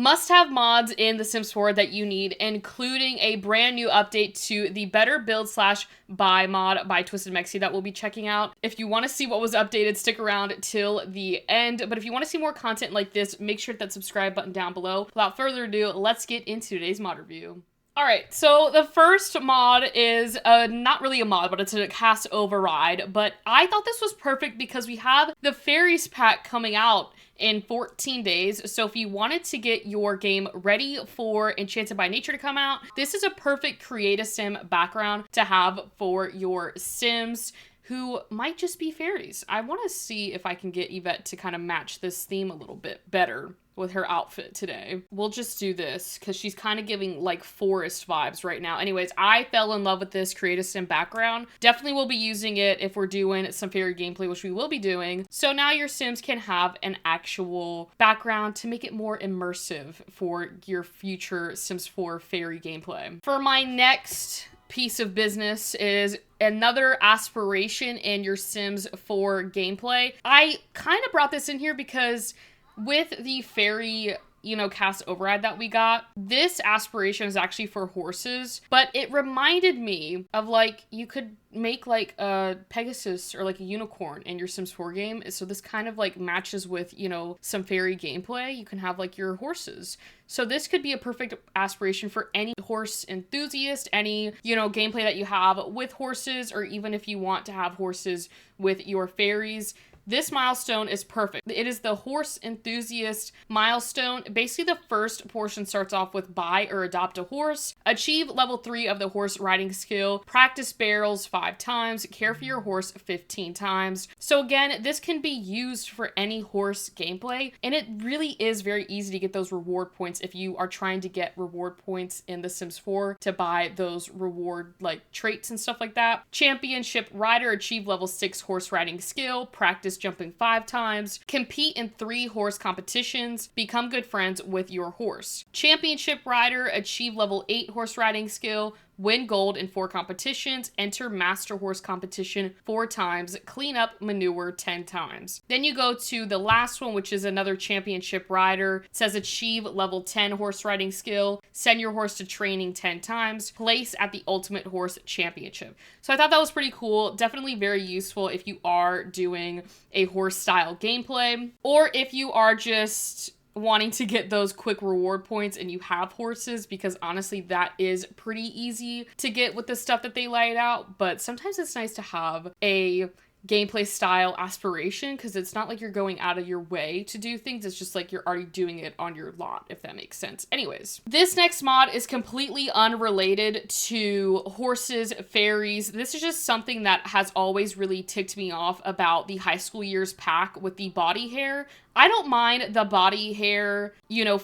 must-have mods in The Sims 4 that you need, including a brand new update to the Better Build/Buy mod by Twisted Mexi that we'll be checking out. If you want to see what was updated, stick around till the end. But if you want to see more content like this, make sure to hit that subscribe button down below. Without further ado, let's get into today's mod review. Alright, so the first mod is not really a mod, but it's a CAS override. But I thought this was perfect because we have the Fairies pack coming out in 14 days. So if you wanted to get your game ready for Enchanted by Nature to come out, this is a perfect Create a Sim background to have for your Sims who might just be fairies. I want to see if I can get Yvette to kind of match this theme a little bit better with her outfit today. We'll just do this because she's kind of giving like forest vibes right now. Anyways, I fell in love with this Create a Sim background. Definitely will be using it if we're doing some fairy gameplay, which we will be doing. So now your Sims can have an actual background to make it more immersive for your future Sims 4 fairy gameplay. For my next piece of business is another aspiration in your Sims 4 gameplay. I kind of brought this in here because with the fairy, CAS override that we got, this aspiration is actually for horses, but it reminded me of like, you could make like a Pegasus or like a unicorn in your Sims 4 game. So this kind of like matches with, some fairy gameplay. You can have like your horses. So this could be a perfect aspiration for any horse enthusiast, any, gameplay that you have with horses, or even if you want to have horses with your fairies. This milestone is perfect. It is the horse enthusiast milestone. Basically, the first portion starts off with buy or adopt a horse, achieve level 3 of the horse riding skill, practice barrels 5 times, care for your horse 15 times. So again, this can be used for any horse gameplay, and it really is very easy to get those reward points if you are trying to get reward points in The Sims 4 to buy those reward like traits and stuff like that. Championship rider, achieve level 6 horse riding skill, practice jumping 5 times, compete in 3 horse competitions, become good friends with your horse. Championship rider, achieve level 8 horse riding skill, win gold in 4 competitions, enter master horse competition 4 times, clean up manure 10 times. Then you go to the last one, which is another championship rider. It says achieve level 10 horse riding skill, send your horse to training 10 times, place at the ultimate horse championship. So I thought that was pretty cool. Definitely very useful if you are doing a horse style gameplay, or if you are just wanting to get those quick reward points and you have horses, because honestly that is pretty easy to get with the stuff that they laid out. But sometimes it's nice to have a gameplay style aspiration because it's not like you're going out of your way to do things. It's just like you're already doing it on your lot, if that makes sense. Anyways, this next mod is completely unrelated to horses, fairies. This is just something that has always really ticked me off about the high school years pack with the body hair. I don't mind the body hair,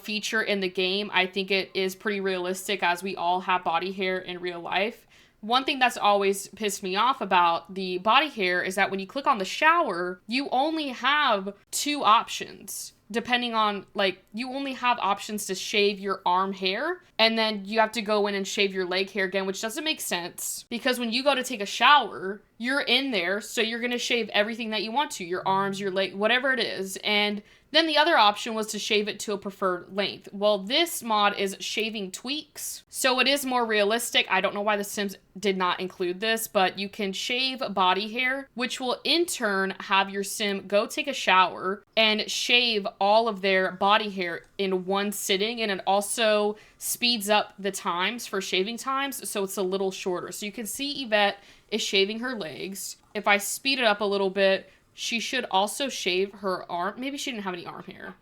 feature in the game. I think it is pretty realistic as we all have body hair in real life. One thing that's always pissed me off about the body hair is that when you click on the shower, you only have 2 options. Depending on, you only have options to shave your arm hair, and then you have to go in and shave your leg hair again, which doesn't make sense, because when you go to take a shower, you're in there, so you're going to shave everything that you want to, your arms, your leg, whatever it is, and then the other option was to shave it to a preferred length. Well, this mod is shaving tweaks, so it is more realistic. I don't know why The Sims did not include this, but you can shave body hair, which will in turn have your Sim go take a shower and shave all of their body hair in one sitting, and it also speeds up the times for shaving times, so it's a little shorter. So you can see Yvette is shaving her legs. If I speed it up a little bit, she should also shave her arm. Maybe she didn't have any arm hair.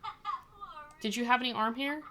Did you have any arm hair?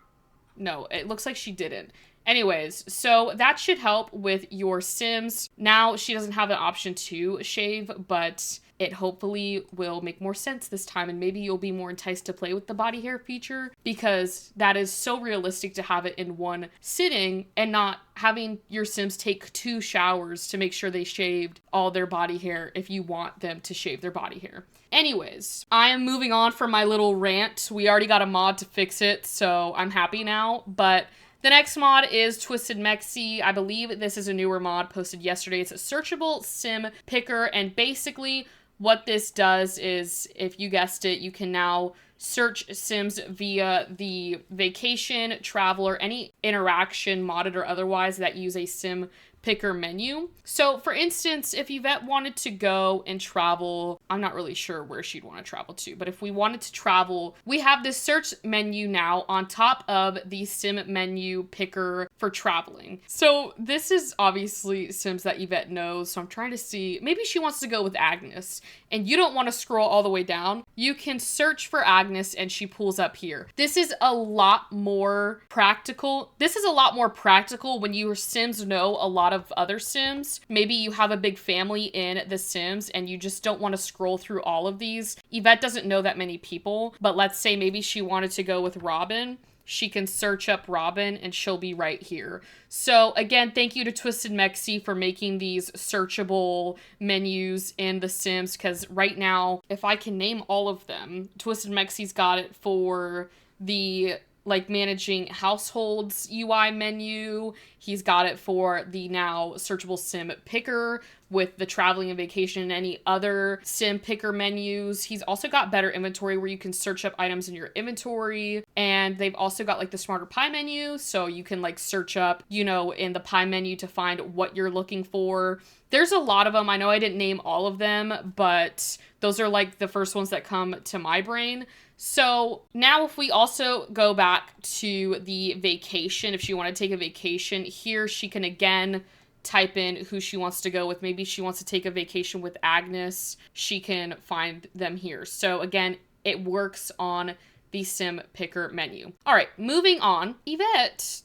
No, it looks like she didn't. Anyways, so that should help with your Sims. Now she doesn't have an option to shave, but it hopefully will make more sense this time, and maybe you'll be more enticed to play with the body hair feature, because that is so realistic to have it in one sitting and not having your Sims take 2 showers to make sure they shaved all their body hair if you want them to shave their body hair. Anyways, I am moving on from my little rant. We already got a mod to fix it, so I'm happy now, but the next mod is Twisted Mexi. I believe this is a newer mod posted yesterday. It's a Searchable Sim Picker, and basically what this does is, if you guessed it, you can now search Sims via the vacation, traveler, any interaction, modded or otherwise, that use a Sim Picker menu. So for instance, if Yvette wanted to go and travel, I'm not really sure where she'd want to travel to, but if we wanted to travel, we have this search menu now on top of the Sim menu picker for traveling. So this is obviously Sims that Yvette knows. So I'm trying to see, maybe she wants to go with Agnes and you don't want to scroll all the way down. You can search for Agnes and she pulls up here. This is a lot more practical. This is a lot more practical when your Sims know a lot of other Sims. Maybe you have a big family in The Sims and you just don't want to scroll through all of these. Yvette doesn't know that many people, but let's say maybe she wanted to go with Robin. She can search up Robin and she'll be right here. So again, thank you to Twisted Mexi for making these searchable menus in The Sims, because right now, if I can name all of them, Twisted Mexi's got it for the like managing households UI menu. He's got it for the now searchable Sim Picker with the traveling and vacation and any other Sim Picker menus. He's also got better inventory where you can search up items in your inventory. And they've also got like the smarter pie menu. So you can like search up, you know, in the pie menu to find what you're looking for. There's a lot of them. I know I didn't name all of them, but those are like the first ones that come to my brain. So now if we also go back to the vacation, if she want to take a vacation here, she can again type in who she wants to go with. Maybe she wants to take a vacation with Agnes. She can find them here. So again, it works on the Sim Picker menu. All right, moving on. Yvette,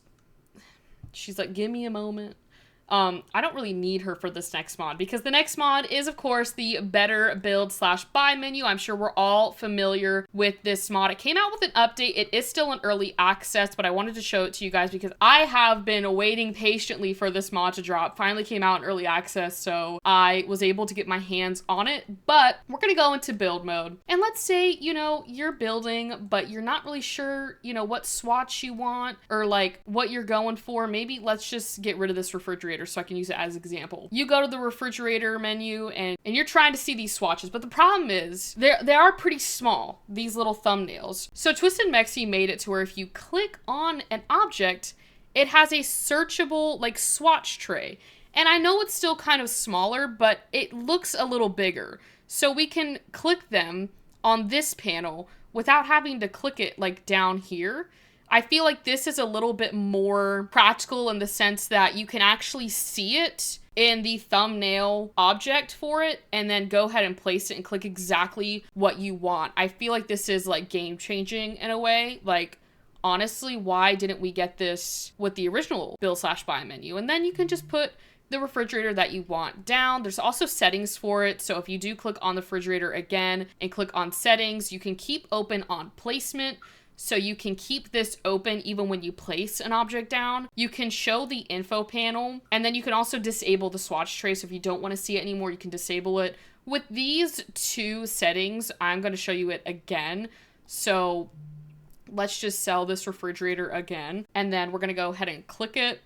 she's like, give me a moment. I don't really need her for this next mod because the next mod is, of course, the better build/buy menu. I'm sure we're all familiar with this mod. It came out with an update. It is still in early access, but I wanted to show it to you guys because I have been waiting patiently for this mod to drop. Finally came out in early access, so I was able to get my hands on it. But we're going to go into build mode. And let's say, you know, you're building, but you're not really sure, you know, what swatch you want or like what you're going for. Maybe let's just get rid of this refrigerator so I can use it as an example. You go to the refrigerator menu and you're trying to see these swatches, but the problem is they are pretty small, these little thumbnails. So Twisted Mexi made it to where if you click on an object, it has a searchable like swatch tray. And I know it's still kind of smaller, but it looks a little bigger. So we can click them on this panel without having to click it like down here. I feel like this is a little bit more practical in the sense that you can actually see it in the thumbnail object for it and then go ahead and place it and click exactly what you want. I feel like this is like game changing in a way. Like, honestly, why didn't we get this with the original build/buy menu? And then you can just put the refrigerator that you want down. There's also settings for it. So if you do click on the refrigerator again and click on settings, you can keep open on placement. So you can keep this open even when you place an object down. You can show the info panel, and then you can also disable the swatch tray. So if you don't want to see it anymore, you can disable it. With these two settings, I'm going to show you it again. So let's just sell this refrigerator again, and then we're going to go ahead and click it,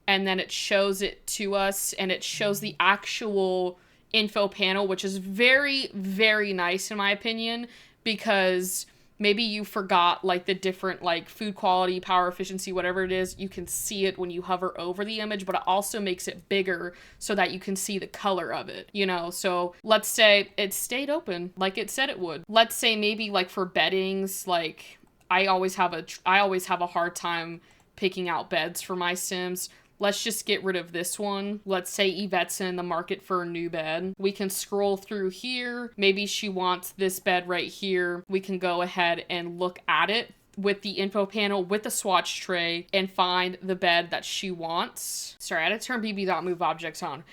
and then it shows it to us, and it shows the actual info panel, which is very, very nice in my opinion, because maybe you forgot like the different like food quality, power efficiency, whatever it is. You can see it when you hover over the image, but it also makes it bigger so that you can see the color of it, you know? So let's say it stayed open like it said it would. Let's say maybe like for beddings, like I always have a hard time picking out beds for my Sims. Let's just get rid of this one. Let's say Yvette's in the market for a new bed. We can scroll through here. Maybe she wants this bed right here. We can go ahead and look at it with the info panel with the swatch tray and find the bed that she wants. Sorry, I had to turn bb.move objects on.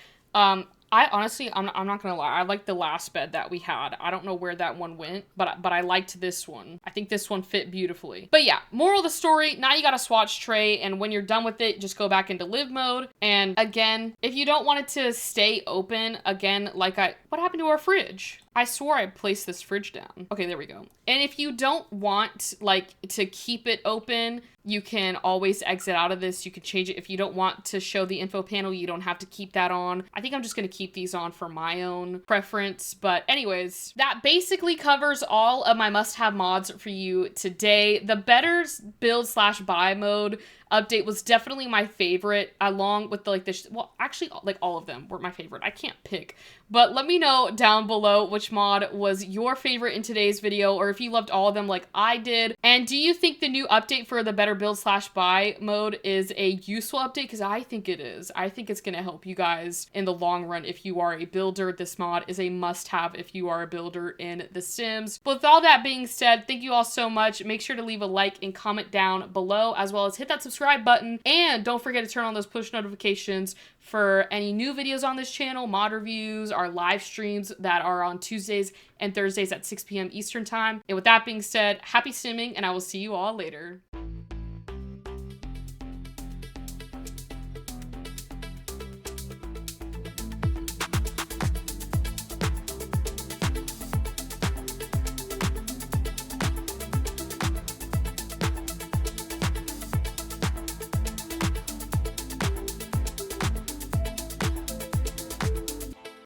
I honestly, I'm not gonna lie, I like the last bed that we had. I don't know where that one went, but I liked this one. I think this one fit beautifully. But yeah, moral of the story, now you got a swatch tray, and when you're done with it, just go back into live mode. And again, if you don't want it to stay open, again, like what happened to our fridge? I swore I placed this fridge down. Okay, there we go. And if you don't want like to keep it open, You can always exit out of this. You can change it if you don't want to show the info panel. You don't have to keep that on. I think I'm just going to keep these on for my own preference. But anyways, that basically covers all of my must-have mods for you today. The better build slash buy mode update was definitely my favorite, along with well, actually, like all of them were my favorite. I can't pick, but let me know down below which mod was your favorite in today's video, or if you loved all of them like I did. And do you think the new update for the better build slash buy mode is a useful update? Because I think it is. I think it's going to help you guys in the long run. If you are a builder, this mod is a must-have if you are a builder in The Sims. But with all that being said, thank you all so much. Make sure to leave a like and comment down below, as well as hit that subscribe button, and don't forget to turn on those push notifications for any new videos on this channel, mod reviews, our live streams that are on Tuesdays and Thursdays at 6 p.m. Eastern time. And with that being said, happy simming, and I will see you all later.